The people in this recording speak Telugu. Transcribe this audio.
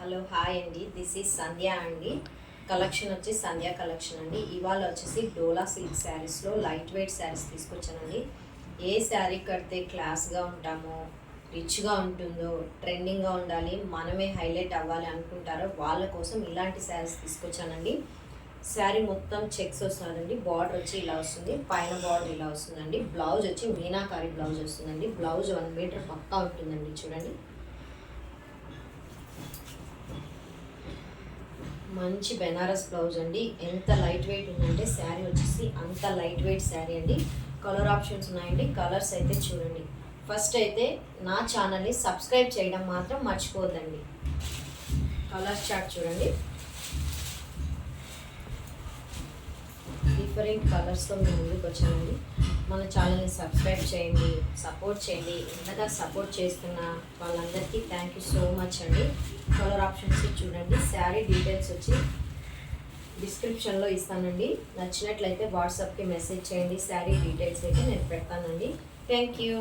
హలో హాయ్ అండి, దిస్ ఈజ్ సంధ్య అండి. కలెక్షన్ వచ్చి సంధ్య కలెక్షన్ అండి. ఇవాళ వచ్చేసి డోలా సిల్క్ శారీస్లో లైట్ వెయిట్ శారీస్ తీసుకొచ్చానండి. ఏ శారీ కడితే క్లాస్గా ఉంటామో, రిచ్గా ఉంటుందో, ట్రెండింగ్గా ఉండాలి, మనమే హైలైట్ అవ్వాలి అనుకుంటారో వాళ్ళ కోసం ఇలాంటి శారీస్ తీసుకొచ్చానండి. శారీ మొత్తం చెక్స్ వస్తుందండి. బార్డర్ వచ్చి ఇలా వస్తుంది, పైన బార్డర్ ఇలా వస్తుందండి. బ్లౌజ్ వచ్చి మీనాకారి బ్లౌజ్ వస్తుందండి. బ్లౌజ్ 1 మీటర్ పక్కా ఉంటుందండి. చూడండి, మంచి బెనారస్ బ్లౌజ్ అండి. ఎంత లైట్ వెయిట్ ఉందంటే శారీ వచ్చేసి అంత లైట్ వెయిట్ శారీ అండి. కలర్ ఆప్షన్స్ ఉన్నాయండి. కలర్స్ అయితే చూడండి. ఫస్ట్ అయితే నా ఛానల్ని సబ్స్క్రైబ్ చేయడం మాత్రం మర్చిపోద్దండి. కలర్ చార్ట్ చూడండి, డిఫరెంట్ కలర్స్తో మేము ముందుకు వచ్చానండి. మన ఛానల్ని సబ్స్క్రైబ్ చేయండి, సపోర్ట్ చేయండి. ఇంతగా సపోర్ట్ చేస్తున్న వాళ్ళందరికీ థ్యాంక్ యూ సో మచ్ అండి. కలర్ ఆప్షన్స్ చూడండి. శారీ డీటెయిల్స్ వచ్చి డిస్క్రిప్షన్లో ఇస్తానండి. నచ్చినట్లయితే వాట్సాప్కి మెసేజ్ చేయండి. శారీ డీటెయిల్స్ అయితే నేను పెడతానండి. Thank you.